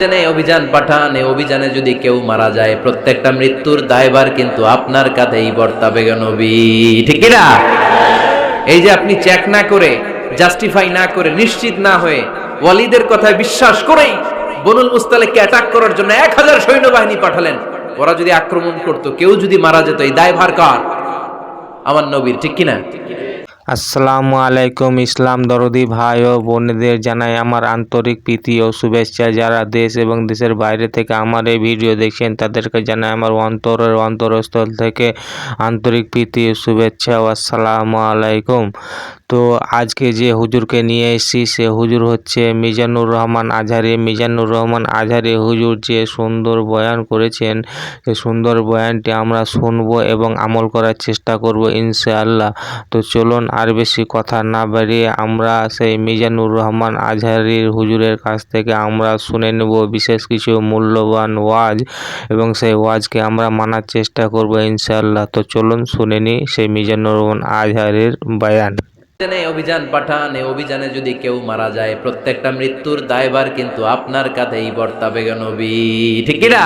অভিযান পাঠান, এই অভিযানে যদি কেউ মারা যায় প্রত্যেকটা মৃত্যুর দায়ভার কিন্তু আপনার কাঁধেই বর্তাবে গো নবী, ঠিক কি না? এই যে আপনি চেক না করে, জাস্টিফাই না করে, নিশ্চিত না হয়ে, ওয়ালিদের কথায় বিশ্বাস করেই বনুল মুস্তালিককে অ্যাটাক করার জন্য 1000 সৈন্যবাহিনী পাঠালেন। ওরা যদি আক্রমণ করত, কেউ যদি মারা যেত, এই দায়ভার কার? আমার নবীর, ঠিক কি না? আসসালামু আলাইকুম। ইসলাম দরদি ভাই ও বোনেদের জানাই আমার আন্তরিক প্রীতি ও শুভেচ্ছা। যারা দেশ এবং দেশের বাইরে থেকে আমার এই ভিডিও দেখছেন তাদেরকে জানাই আমার অন্তরের অন্তরস্থল থেকে আন্তরিক প্রীতি ও শুভেচ্ছা ও আসসালামু আলাইকুম। তো আজকে যে হুজুরকে নিয়ে এসেছি সে হুজুর হচ্ছে মিজানুর রহমান আজহারি। মিজানুর রহমান আজহারি হুজুর যে সুন্দর বয়ান করেছেন, সেই সুন্দর বয়ানটি আমরা শুনবো এবং আমল করার চেষ্টা করব ইনশাআল্লাহ। তো চলুন আর বেশি কথা না বাড়িয়ে আমরা সেই মিজানুর রহমান আজহারির হুজুরের কাছ থেকে আমরা শুনে নেব বিশেষ কিছু মূল্যবান ওয়াজ এবং সেই ওয়াজকে আমরা মানার চেষ্টা করব ইনশাআল্লাহ। তো চলুন শুনে নিই সেই মিজানুর রহমান আজহারির বয়ান। অভিযান পাঠান, এই অভিযানে যদি কেউ মারা যায় প্রত্যেকটা মৃত্যুর দায়ভার কিন্তু আপনার কাঁধেই বর্তাবে গো নবী, ঠিক কি না?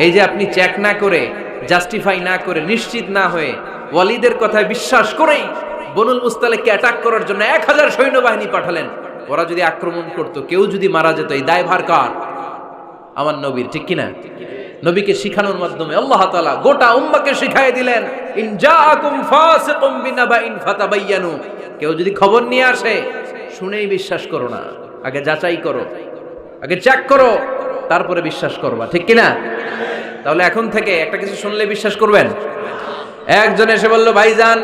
এই যে আপনি চেক না করে, জাস্টিফাই না করে, নিশ্চিত না হয়ে, ওয়ালিদের কথায় বিশ্বাস করেই বনুল মুস্তালিককে অ্যাটাক করার জন্য 1000 সৈন্যবাহিনী পাঠালেন। ওরা যদি আক্রমণ করত, কেউ যদি মারা যেত, এই দায়ভার কার? আমার নবীর, ঠিক কি না? নবীকে শিখানোর মাধ্যমে আল্লাহ তাআলা গোটা উম্মাহকে শিখাই দিলেন, ইন জাআকুম ফাসিকুম বিনাবাইন ফাতাবায়ানু। কেউ যদি খবর নিয়ে আসে, শুনেই বিশ্বাস করো না, আগে যাচাই করো, আগে চেক করো, তারপরে বিশ্বাস করবা, ঠিক কি না? তাহলে এখন থেকে একটা কিছু শুনলে বিশ্বাস করবেন? একজন এসে বলল, ভাইজান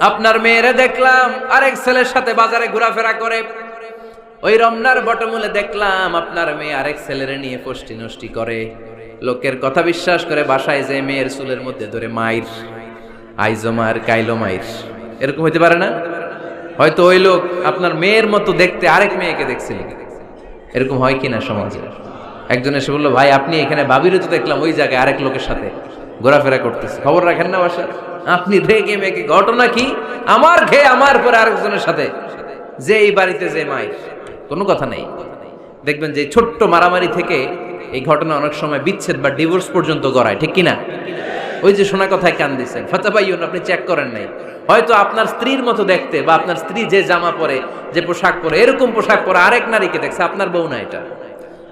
আপনার মেয়েরে দেখলাম আরেক ছেলের সাথে বাজারে ঘোরাফেরা করে, ওই রমনার বটমূলে দেখলাম আপনার মেয়ে আরেক ছেলেরে নিয়ে ফষ্টি নষ্টি করে, লোকের কথা বিশ্বাস করে বাসায় যে মেয়ের চুলের মধ্যে ধরে মাইর, আইজো মার কাইলো মাইর। এরকম হইতে পারে না? হয়তো ওই লোক আপনার মেয়ের মতো দেখতে আরেক মেয়েকে দেখছিল। এরকম হয় কিনা সমাজে? একজন এসে বললো, ভাই আপনি এখানে ভাবিরও তো দেখলাম ওই জায়গায় আরেক লোকের সাথে ঘোরাফেরা করতেছে, খবর রাখেন না বাসায়? আপনি রেগে মেগে, ঘটনা কি? আমার খেয়ে আমার পরে আরেকজনের সাথে, যে এই বাড়িতে যে মাইর, কোনো কথা নেই। দেখবেন যে ছোট্ট মারামারি থেকে এই ঘটনা অনেক সময় বিচ্ছেদ বা ডিভোর্স পর্যন্ত গড়ায়, ঠিক কিনা? ওই যে শোনা কথায় কান দিচ্ছেন, ফাতাবাইয়ুন, আপনি চেক করেন নাই। হয়তো আপনার স্ত্রীর মতো দেখতে বা আপনার স্ত্রী যে জামা পরে, যে পোশাক পরে, এরকম পোশাক পরে আরেক নারীকে দেখছে, আপনার বউ না এটা।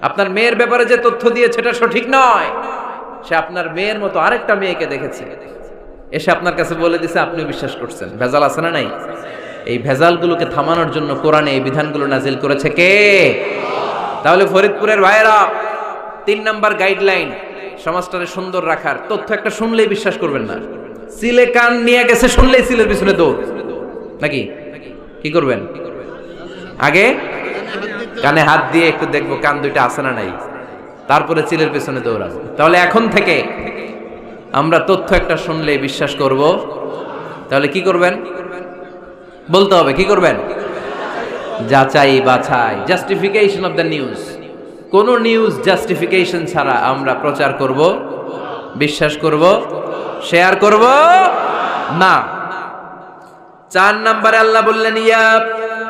আপনার মেয়ের ব্যাপারে যে তথ্য দিয়েছে এটা সঠিক নয়, সে আপনার মেয়ের মতো আরেকটা মেয়েকে দেখেছে, এসে আপনার কাছে বলে দিছে, আপনিও বিশ্বাস করছেন। ভেজাল আছে না নাই? এই ভেজালগুলোকে থামানোর জন্য কোরআনে এই বিধানগুলো নাজিল করেছে কে? তাহলে ফরিদপুরের ভাইয়েরা, 3 নাম্বার গাইডলাইন সমাজটারে সুন্দর রাখার তথ্য একটা শুনলেই বিশ্বাস করবেন না। সিলে কান নিয়ে গেছে, শুনলেই সিলের পিছনে দৌড়, নাকি? কি করবেন? আগে কানে হাত দিয়ে একটু দেখবো কান দুইটা আছে না নাই, তারপরে চিলের পেছনে দৌড়াবো। তাহলে এখন থেকে আমরা তথ্য একটা শুনলেই বিশ্বাস করব। তাহলে কি করবেন? বলতে হবে কি করবেন? যাচাই বাছাই, জাস্টিফিকেশন অফ দ্য নিউজ। কোন নিউজ জাস্টিফিকেশন ছাড়া আমরা প্রচার করব, বিশ্বাস করব, শেয়ার করব না। 4 নম্বরে আল্লাহ বললেন, ইয়া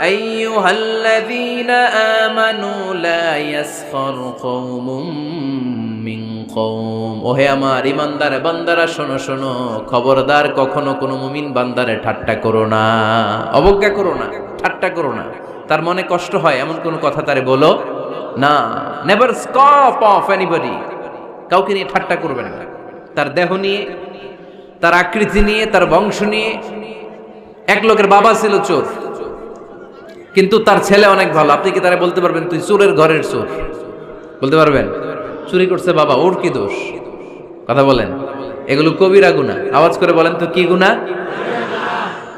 আইয়ুহাল্লাযীনা আমানু লা ইয়াসখার কওমুম মিন কওম। ওহে আমার ঈমানদার বান্দারা, শোনো শোনো, খবরদার কখনো কোনো মুমিন বান্দারে ঠাট্টা করো না, অবজ্ঞা করো না, ঠাট্টা করো না। তার মনে কষ্ট হয় এমন কোনো কথা তারে বলো না। Never scoff of anybody. কাউকে নিয়ে ঠাট্টা করবেন না, তার দেহ নিয়ে, তার আকৃতি নিয়ে, তার বংশ নিয়ে। এক লোকের বাবা ছিল চোর, কিন্তু তার ছেলে অনেক ভালো। আপনি কি তারা বলতে পারবেন তুই চোরের ঘরের চোর? বলতে পারবেন? চুরি করছে বাবা, ওর কি দোষ? কথা বলেন। এগুলো কবিরা গুনাহ। আওয়াজ করে বলেন তো কি গুনাহ?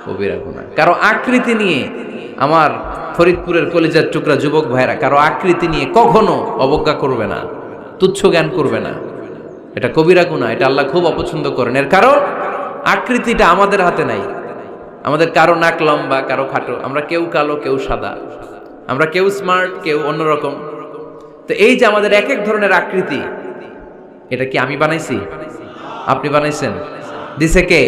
কবিরা গুনাহ। কারো আকৃতি নিয়ে, আমার ফরিদপুরের কলিজার টুকরা যুবক ভাইরা, কারো আকৃতি নিয়ে কখনো অবজ্ঞা করবে না, তুচ্ছ জ্ঞান করবে না। এটা কবিরা গুনাহ, এটা আল্লাহ খুব অপছন্দ করেন। এর কারণ আকৃতিটা আমাদের হাতে নাই। আমাদের কারো নাক লম্বা, কারো খাটো, আমরা কেউ কালো, কেউ সাদা, আমরা কেউ স্মার্ট, কেউ অন্যরকম। তো এই যে আমাদের এক এক ধরনের আকৃতি, এটা কি আমি বানাইছি? আপনি বানাইছেন? দিছে কে?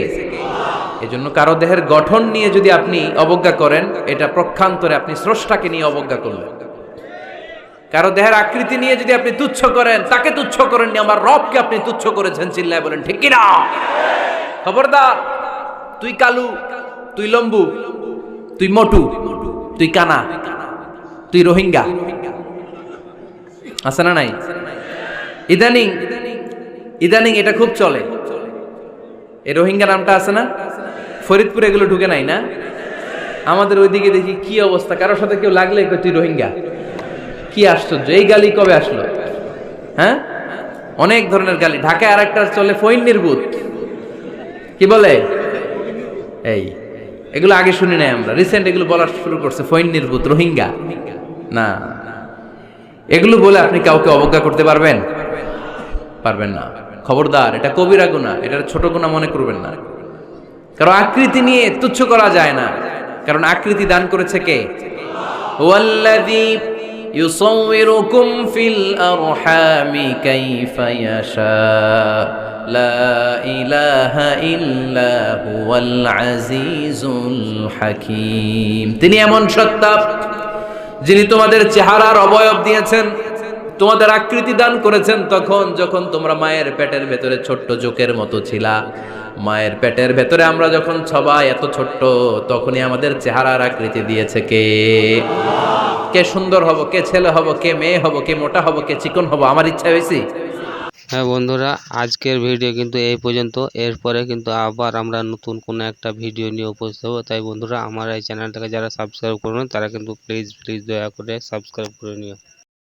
এজন্য কারো দেহের গঠন নিয়ে যদি আপনি অবজ্ঞা করেন, এটা প্রক্ষান্তরে আপনি স্রষ্টাকে নিয়ে অবজ্ঞা করলেন। কারো দেহের আকৃতি নিয়ে যদি আপনি তুচ্ছ করেন, তাকে তুচ্ছ করেননি, আমার রবকে আপনি তুচ্ছ করেছেন। চিল্লায় বলেন ঠিক কিনা? খবরদার, তুই কালু, তুই লম্বু, তুই মোটু, তুই কানা, তুই রোহিঙ্গা, আছে না নাই? ইদানিং ইদানিং এটা খুব চলে। এই রোহিঙ্গা নামটা আছে না, ফরিদপুরে এগুলো ঢুকে নাই না? আমাদের ওইদিকে দেখি কি অবস্থা, কারোর সাথে কেউ লাগলে তুই রোহিঙ্গা। কি আশ্চর্য, এই গালি কবে আসলো? হ্যাঁ, অনেক ধরনের গালি। ঢাকায় আর একটা চলে ফইন নির্বুত, কি বলে? এই এগুলো আগে শুনি নাই আমরা, রিসেন্ট এগুলো বলা শুরু করছে, ফইন নির্বুত, রোহিঙ্গা। না, এগুলো বলে আপনি কাউকে অবজ্ঞা করতে পারবেন? পারবেন না। খবরদার, এটা কবিরা গুনাহ, এটা ছোট গুনাহ মনে করবেন না। কারণ আকৃতি নিয়ে তুচ্ছ করা যায় না, কারণ আকৃতি দান করেছে কে? ওয়াল্লাযী ইউসাউবিরুকুম ফিল আরহামি কাইফা ইয়াশা, লা ইলাহা ইল্লা হুয়াল আজিজুল হাকীম। তিনি এমন সত্তা যিনি তোমাদের চেহারার অবয়ব দিয়েছেন, তোমাদের আকৃতি দান করেছেন তখন যখন তোমরা মায়ের পেটের ভেতরে ছোট্ট জোকের মতো ছিলা। মায়ের পেটের ভেতরে আমরা যখন সবাই এত ছোট্ট, তখনই আমাদের চেহারার আকৃতি দিয়েছে কে? কে সুন্দর হব, কে ছেলে হব, কে মেয়ে হব, কে মোটা হব, কে চিকন হব, আমার ইচ্ছা হয়েছে। হ্যাঁ বন্ধুরা, আজকের ভিডিও কিন্তু এই পর্যন্ত। এরপরে কিন্তু আবার আমরা নতুন কোনো একটা ভিডিও নিয়ে উপস্থিত হবো। তাই বন্ধুরা, আমার এই চ্যানেলটাকে যারা সাবস্ক্রাইব করবেন তারা কিন্তু প্লিজ দয়া করে সাবস্ক্রাইব করে নিও।